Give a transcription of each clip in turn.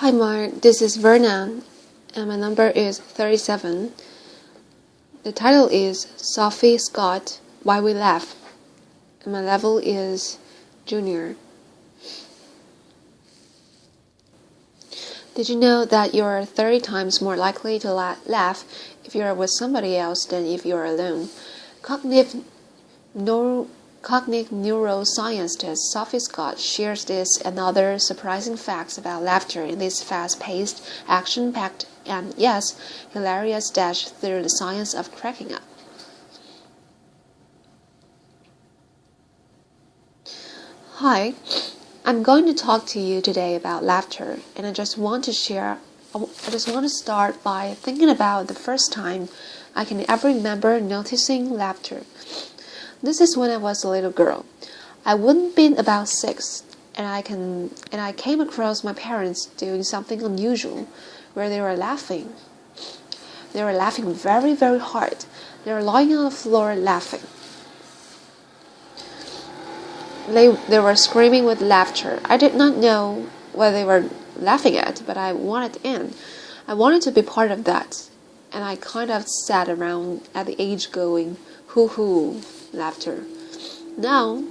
Hi Mark, this is Verna, and my number is 37. The title is Sophie Scott, Why We Laugh, and my level is Junior. Did you know that you're 30 times more likely to laugh if you're with somebody else than if you're alone? Cognitive neuroscientist Sophie Scott shares this and other surprising facts about laughter in this fast-paced, action-packed, and, yes, hilarious dash through the science of cracking up. Hi, I'm going to talk to you today about laughter, and I just want to start by thinking about the first time I can ever remember noticing laughter. This is when I was a little girl. I wouldn't have been about 6, and I came across my parents doing something unusual, where they were laughing. They were laughing very, very hard. They were lying on the floor laughing. They were screaming with laughter. I did not know what they were laughing at, but I wanted in. I wanted to be part of that, and I kind of sat around at the edge going, hoo-hoo, laughter. Now,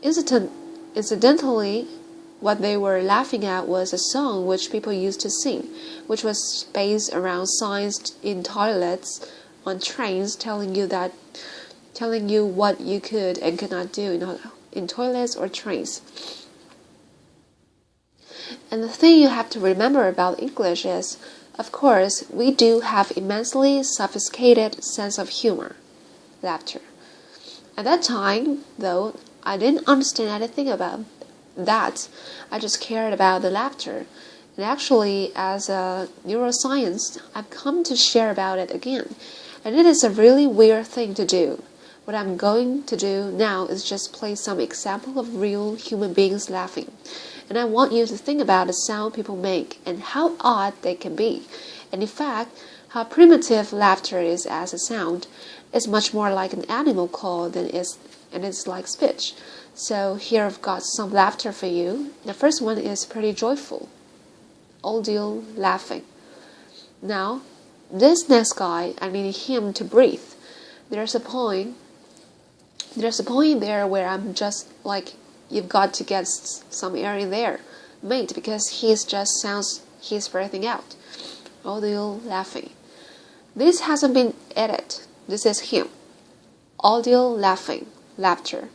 incidentally, what they were laughing at was a song which people used to sing, which was based around signs in toilets, on trains, telling you what you could and could not do in toilets or trains. And the thing you have to remember about English is, of course, we do have immensely sophisticated sense of humor, laughter. At that time, though, I didn't understand anything about that. I just cared about the laughter. And actually, as a neuroscience, I've come to share about it again. And it is a really weird thing to do. What I'm going to do now is just play some example of real human beings laughing. And I want you to think about the sound people make and how odd they can be. And in fact, how primitive laughter is as a sound. It's much more like an animal call than it's like speech. So here I've got some laughter for you. The first one is pretty joyful. Audio laughing. Now, this next guy, I need him to breathe. There's a point there where I'm just like, you've got to get some air in there, mate, because he's breathing out. Audio laughing. This hasn't been edited. This is him. Audio laughing, laughter.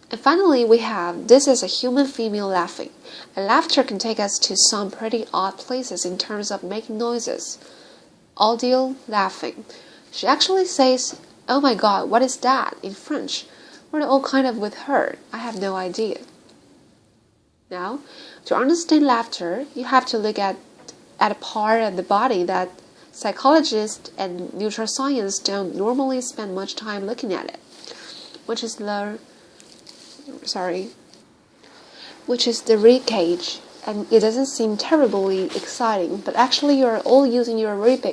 And finally, we have, this is a human female laughing. And laughter can take us to some pretty odd places in terms of making noises. Audio laughing. She actually says, "Oh my God, what is that?" in French. We're all kind of with her. I have no idea. Now, to understand laughter, you have to look at a part of the body that psychologists and neuroscience don't normally spend much time looking at it, which is the rib cage. And it doesn't seem terribly exciting, but actually you're all using your rib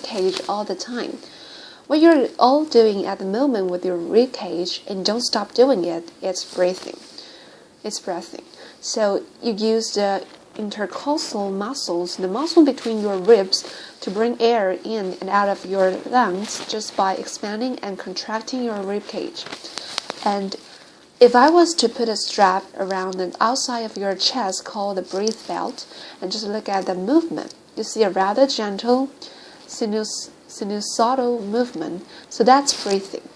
cage all the time. What you're all doing at the moment with your rib cage, and don't stop doing it, it's breathing. It's breathing. So you use the intercostal muscles, the muscle between your ribs, to bring air in and out of your lungs just by expanding and contracting your rib cage. And if I was to put a strap around the outside of your chest called the breath belt and just look at the movement, you see a rather gentle sinusoidal movement. So that's breathing.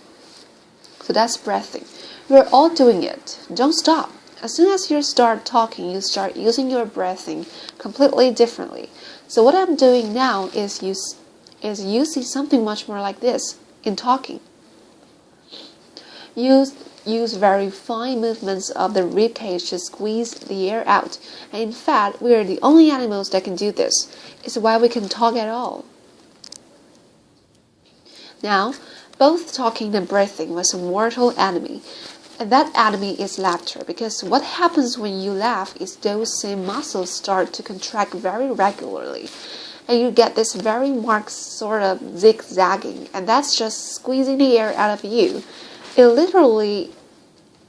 So that's breathing. We're all doing it. Don't stop. As soon as you start talking, you start using your breathing completely differently. So what I'm doing now is using something much more like this in talking. Use very fine movements of the rib cage to squeeze the air out. And in fact, we are the only animals that can do this. It's why we can talk at all. Now, both talking and breathing was a mortal enemy. And that enemy is laughter, because what happens when you laugh is those same muscles start to contract very regularly. And you get this very marked sort of zigzagging, and that's just squeezing the air out of you. It literally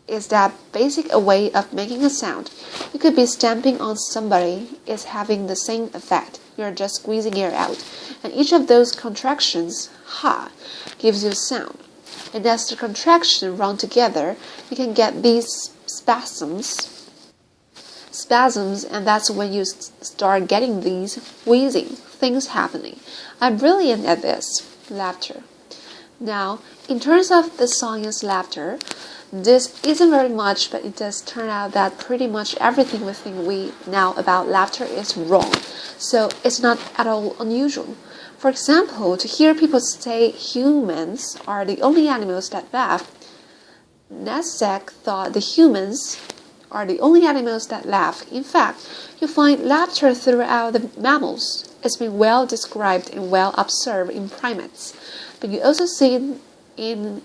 is that basic a way of making a sound. You could be stamping on somebody, is having the same effect. You're just squeezing air out. And each of those contractions, ha, gives you a sound. And as the contraction run together, you can get these spasms, and that's when you start getting these wheezing things happening. I'm brilliant at this, laughter. Now, in terms of the science laughter, this isn't very much, but it does turn out that pretty much everything we think now about laughter is wrong. So it's not at all unusual. For example, to hear people say humans are the only animals that laugh, Nasdaq thought the humans are the only animals that laugh. In fact, you find laughter throughout the mammals. It's been well described and well observed in primates. But you also see it in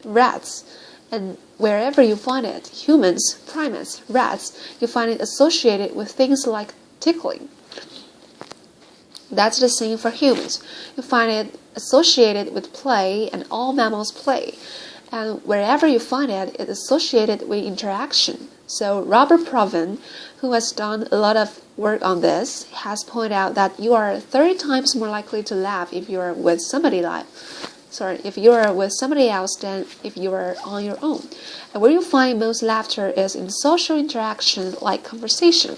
rats. And wherever you find it, humans, primates, rats, you find it associated with things like tickling. That's the same for humans. You find it associated with play, and all mammals play. And wherever you find it, it's associated with interaction. So Robert Proven, who has done a lot of work on this, has pointed out that you are 30 times more likely to laugh if you are with somebody if you are with somebody else than if you are on your own. And where you find most laughter is in social interaction like conversation.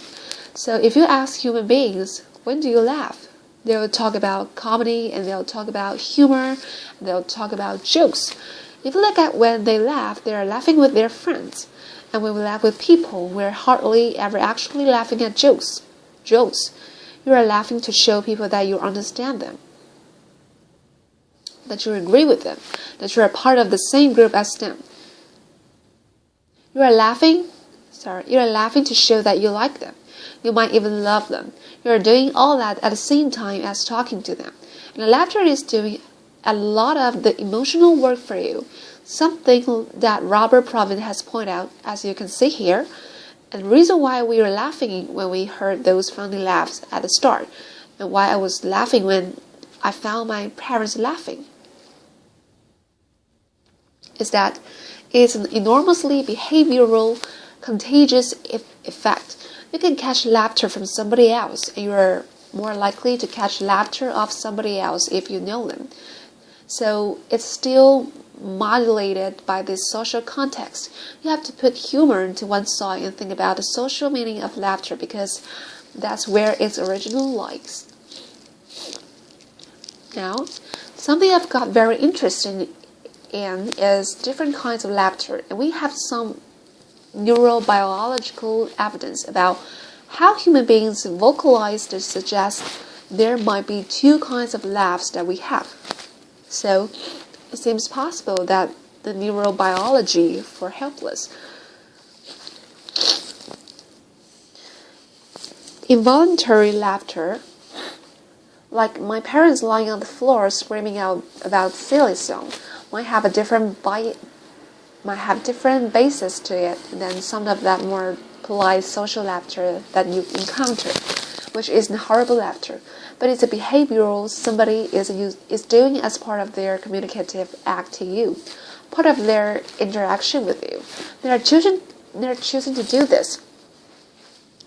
So if you ask human beings, when do you laugh? They'll talk about comedy, and they'll talk about humor, and they'll talk about jokes. If you look at when they laugh, they are laughing with their friends. And when we laugh with people, we're hardly ever actually laughing at jokes. You are laughing to show people that you understand them, that you agree with them, that you are part of the same group as them. You are laughing to show that you like them. You might even love them. You are doing all that at the same time as talking to them. And laughter is doing a lot of the emotional work for you. Something that Robert Proven has pointed out, as you can see here. And the reason why we were laughing when we heard those funny laughs at the start, and why I was laughing when I found my parents laughing, is that it's an enormously behavioral, contagious effect. You can catch laughter from somebody else, and you're more likely to catch laughter of somebody else if you know them. So it's still modulated by this social context. You have to put humor into one side and think about the social meaning of laughter, because that's where its original lies. Now, something I've got very interested in is different kinds of laughter, and we have some neurobiological evidence about how human beings vocalize to suggest there might be two kinds of laughs that we have. So it seems possible that the neurobiology for helpless. Involuntary laughter, like my parents lying on the floor screaming out about silly song, might have different basis to it than some of that more polite social laughter that you encounter, which isn't horrible laughter, but it's a behavioral somebody is doing as part of their communicative act to you, part of their interaction with you. They're choosing to do this.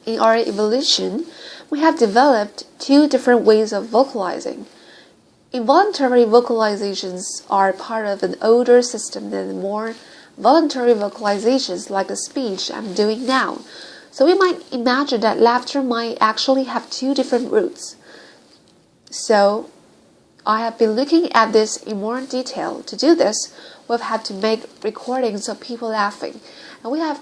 In our evolution, we have developed two different ways of vocalizing. Involuntary vocalizations are part of an older system than more voluntary vocalizations like the speech I'm doing now. So we might imagine that laughter might actually have two different roots. So I have been looking at this in more detail. To do this, we've had to make recordings of people laughing, and we have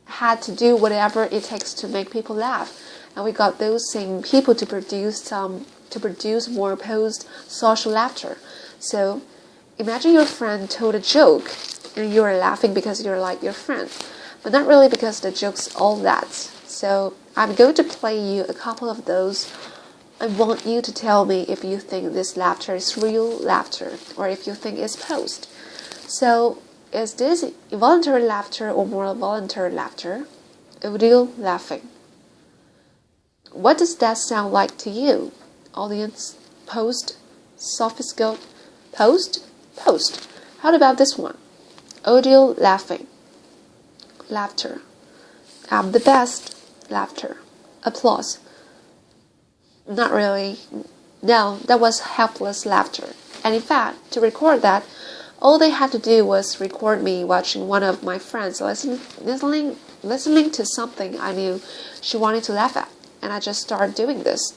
had to do whatever it takes to make people laugh. And we got those same people to produce more posed social laughter. So imagine your friend told a joke, and you are laughing because you're like your friend, but not really because the joke's all that. So I'm going to play you a couple of those. I want you to tell me if you think this laughter is real laughter, or if you think it's posed. So is this involuntary laughter or more voluntary laughter? Audio laughing. What does that sound like to you? Audience, posed, sophisticated, posed. How about this one? Audio laughing. laughter. I'm the best, laughter. Applause. Not really. No, that was helpless laughter. And in fact, to record that, all they had to do was record me watching one of my friends listening to something I knew she wanted to laugh at. And I just started doing this.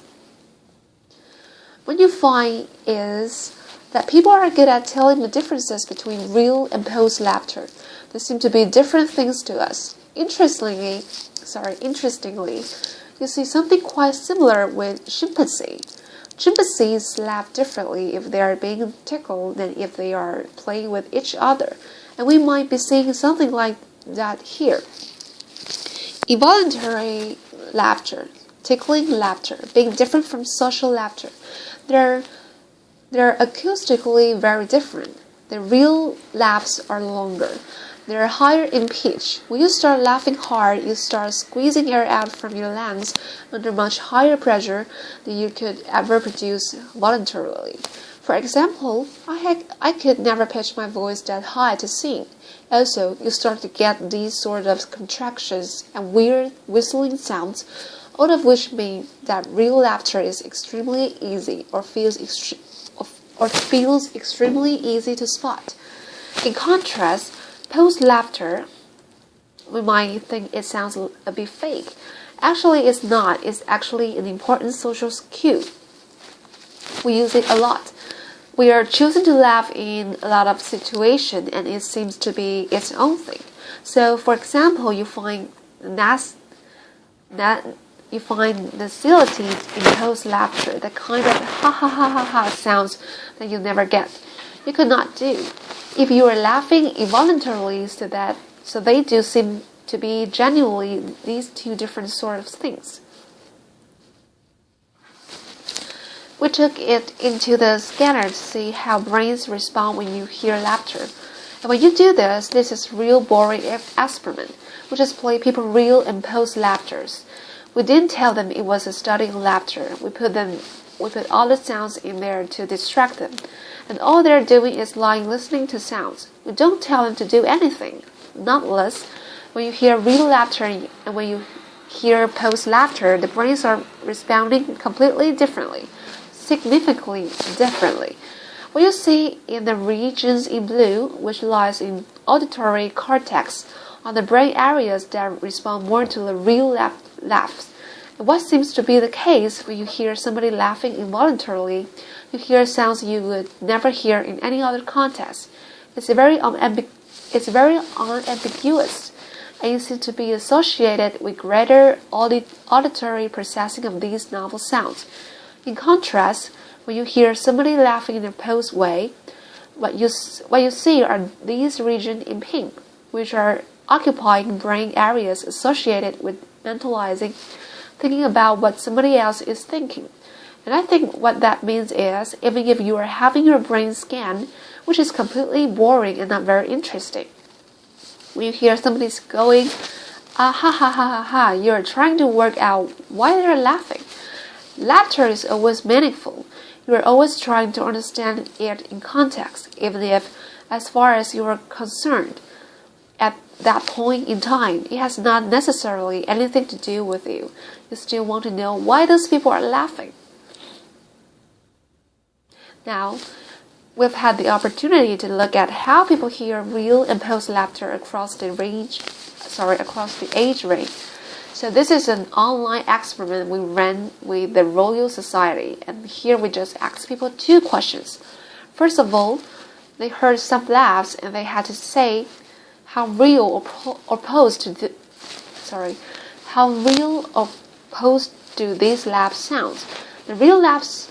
What you find is that people are good at telling the differences between real and posed laughter. They seem to be different things to us. Interestingly, you see something quite similar with chimpanzee. Chimpanzees laugh differently if they are being tickled than if they are playing with each other. And we might be seeing something like that here. Involuntary laughter, tickling laughter, being different from social laughter. They're acoustically very different. The real laughs are longer. They're higher in pitch. When you start laughing hard, you start squeezing air out from your lungs under much higher pressure than you could ever produce voluntarily. For example, I could never pitch my voice that high to sing. Also, you start to get these sort of contractions and weird whistling sounds, all of which mean that real laughter is extremely easy or feels extremely easy to spot. In contrast, posed laughter, we might think it sounds a bit fake. Actually, it's not. It's actually an important social cue. We use it a lot. We are choosing to laugh in a lot of situations, and it seems to be its own thing. So, for example, you find facility in posed laughter, the kind of ha ha ha ha ha sounds that you never get. You could not do if you are laughing involuntarily, so they do seem to be genuinely these two different sort of things. We took it into the scanner to see how brains respond when you hear laughter. And when you do this is real boring experiment. We just play people real and posed laughters. We didn't tell them it was a study in laughter. We put all the sounds in there to distract them. And all they're doing is lying listening to sounds. We don't tell them to do anything. Nonetheless, when you hear real laughter and when you hear posed laughter, the brains are responding completely differently, significantly differently. What you see in the regions in blue, which lies in auditory cortex, are the brain areas that respond more to the real laughs. And what seems to be the case when you hear somebody laughing involuntarily, you hear sounds you would never hear in any other context. It's very unambiguous, and you seem to be associated with greater auditory processing of these novel sounds. In contrast, when you hear somebody laughing in a posed way, what you see are these regions in pink, which are occupying brain areas associated with mentalizing, thinking about what somebody else is thinking. And I think what that means is, even if you are having your brain scanned, which is completely boring and not very interesting, when you hear somebody going, ah ha ha ha ha ha, you are trying to work out why they're laughing. Laughter is always meaningful. You are always trying to understand it in context, even if, as far as you are concerned, at that point in time, it has not necessarily anything to do with you. You still want to know why those people are laughing. Now, we've had the opportunity to look at how people hear real and posed laughter across the age range. So this is an online experiment we ran with the Royal Society, and here we just asked people two questions. First of all, they heard some laughs and they had to say how real or posed do these laughs sound. The real laughs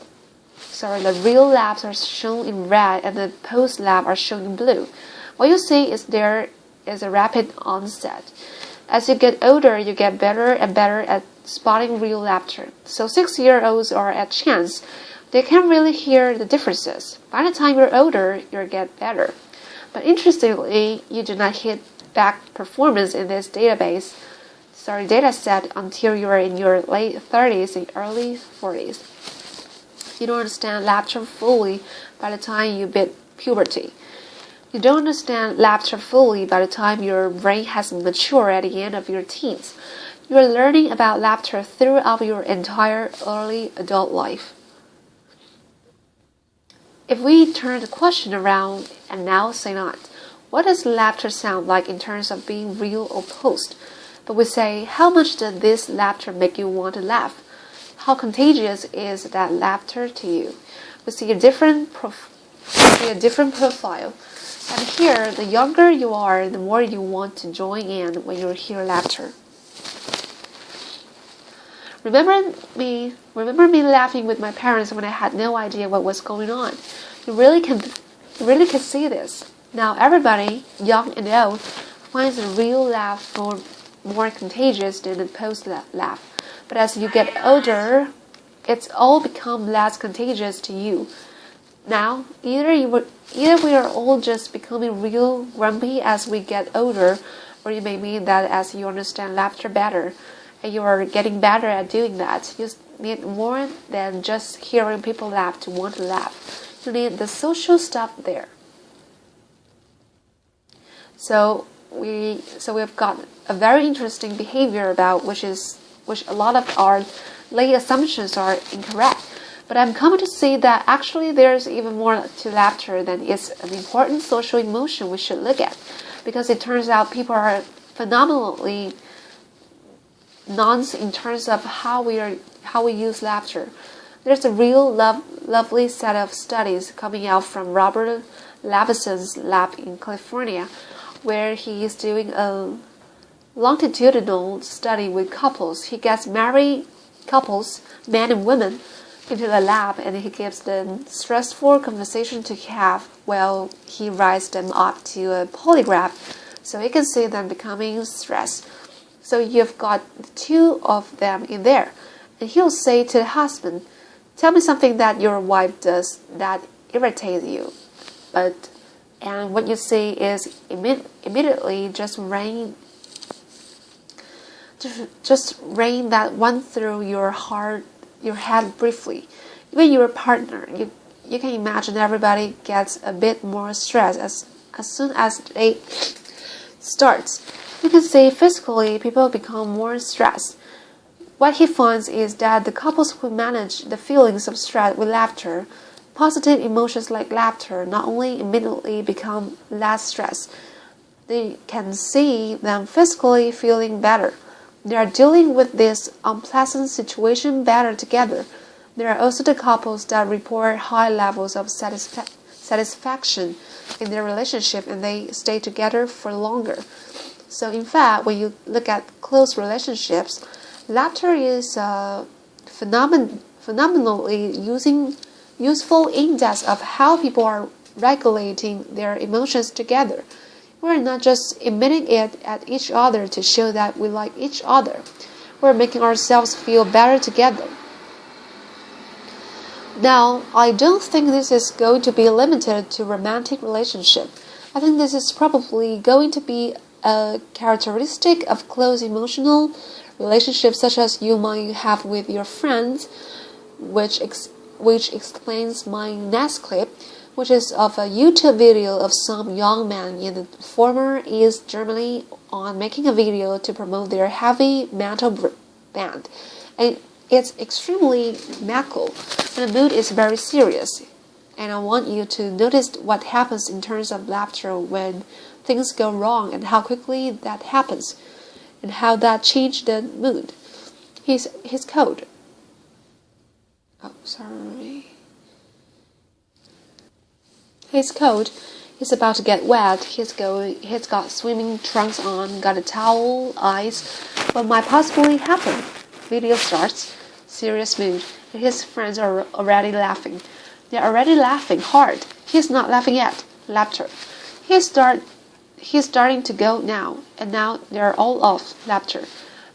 are shown in red and the posed laughs are shown in blue. What you see is there is a rapid onset. As you get older, you get better and better at spotting real laughter. So 6-year-olds are at chance. They can't really hear the differences. By the time you're older, you'll get better. But interestingly, you do not hit back performance in this data set until you are in your late 30s and early 40s. You don't understand laughter fully by the time you hit puberty. You don't understand laughter fully by the time your brain has matured at the end of your teens. You are learning about laughter throughout your entire early adult life. If we turn the question around and now say not, what does laughter sound like in terms of being real or posed? But we say, how much does this laughter make you want to laugh? How contagious is that laughter to you? We see a different profile. And here, the younger you are, the more you want to join in when you hear laughter. Remember me laughing with my parents when I had no idea what was going on. You really can see this. Now everybody, young and old, finds a real laugh more contagious than a post laugh. But as you get older, it's all become less contagious to you. Now, either we are all just becoming real grumpy as we get older, or you may mean that as you understand laughter better, and you are getting better at doing that. You need more than just hearing people laugh to want to laugh. You need the social stuff there. So we've got a very interesting behavior about which a lot of our lay assumptions are incorrect. But I'm coming to see that actually there's even more to laughter than it's an important social emotion we should look at. Because it turns out people are phenomenally nuanced in terms of how we use laughter. There's a real lovely set of studies coming out from Robert Levison's lab in California, where he is doing a longitudinal study with couples. He gets married couples, men and women, into the lab, and he gives them stressful conversation to have while he writes them up to a polygraph so he can see them becoming stressed. So you've got the two of them in there, and he'll say to the husband, tell me something that your wife does that irritates you. And what you see is immediately just rain that one through your head briefly. Even your partner, you can imagine everybody gets a bit more stressed as soon as they starts. You can see physically people become more stressed. What he finds is that the couples who manage the feelings of stress with laughter, positive emotions like laughter, not only immediately become less stressed, they can see them physically feeling better. They are dealing with this unpleasant situation better together. There are also the couples that report high levels of satisfaction in their relationship, and they stay together for longer. So in fact, when you look at close relationships, laughter is a phenomenally useful index of how people are regulating their emotions together. We're not just emitting it at each other to show that we like each other. We're making ourselves feel better together. Now, I don't think this is going to be limited to romantic relationship. I think this is probably going to be a characteristic of close emotional relationships such as you might have with your friends, which explains my next clip, which is of a YouTube video of some young man in the former East Germany on making a video to promote their heavy metal band. And it's extremely magical, and the mood is very serious. And I want you to notice what happens in terms of laughter when things go wrong and how quickly that happens and how that changed the mood. His coat. His coat is about to get wet. He's got swimming trunks on, got a towel, ice. What might possibly happen? Video starts, serious mood, and his friends are already laughing. They're already laughing hard. He's not laughing yet. Laughter. He's starting to go now, and now they're all off. Laughter.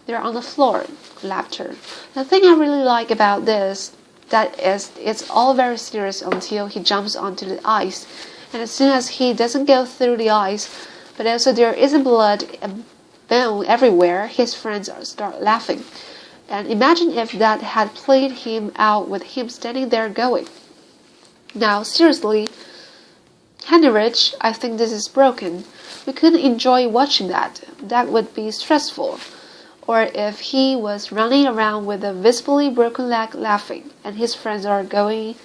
They're on the floor. Laughter. The thing I really like about this, that is, it's all very serious until he jumps onto the ice, and as soon as he doesn't go through the ice, but also there isn't blood and bone everywhere, his friends start laughing. And imagine if that had played him out with him standing there going. Now, seriously, Heinrich, I think this is broken. We couldn't enjoy watching that. That would be stressful. Or if he was running around with a visibly broken leg laughing, and his friends are going,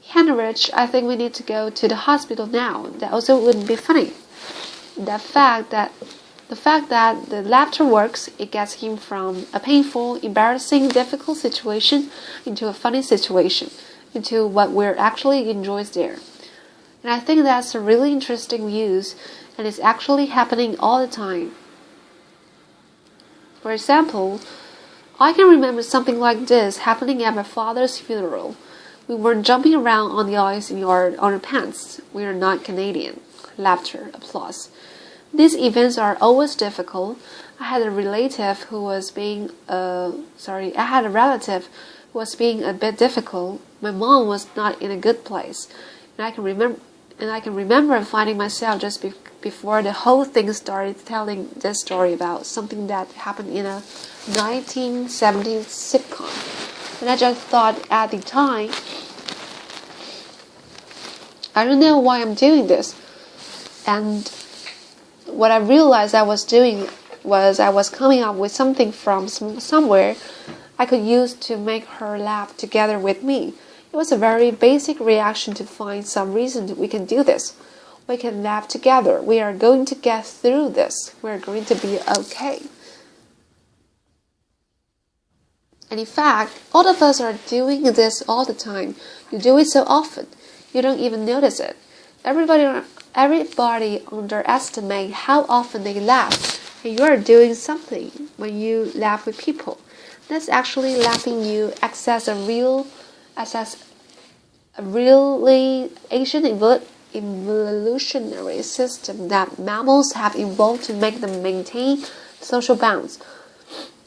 Heinrich, I think we need to go to the hospital now. That also wouldn't be funny. The fact that the laughter works, it gets him from a painful, embarrassing, difficult situation into a funny situation, into what we're actually enjoys there. And I think that's a really interesting use, and it's actually happening all the time. For example, I can remember something like this happening at my father's funeral. We were jumping around on the ice in our pants. We are not Canadian. Laughter, applause. These events are always difficult. I had a relative who was being a bit difficult. My mom was not in a good place, and I can remember finding myself just before the whole thing started telling this story about something that happened in a 1970s sitcom. And I just thought at the time, I don't know why I'm doing this. And what I realized I was doing was I was coming up with something from somewhere I could use to make her laugh together with me. It was a very basic reaction to find some reason we can do this. We can laugh together. We are going to get through this. We're going to be okay. And in fact, all of us are doing this all the time. You do it so often, you don't even notice it. Everybody underestimates how often they laugh, and you are doing something when you laugh with people. That's actually laughing you access a really ancient evolutionary system that mammals have evolved to make them maintain social bonds,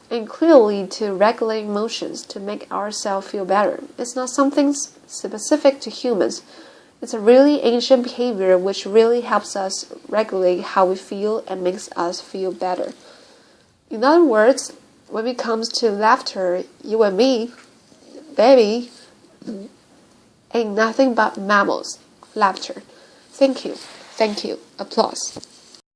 and clearly to regulate emotions, to make ourselves feel better. It's not something specific to humans. It's a really ancient behavior which really helps us regulate how we feel and makes us feel better. In other words, when it comes to laughter, you and me, baby, ain't nothing but mammals. Laughter. Thank you. Applause.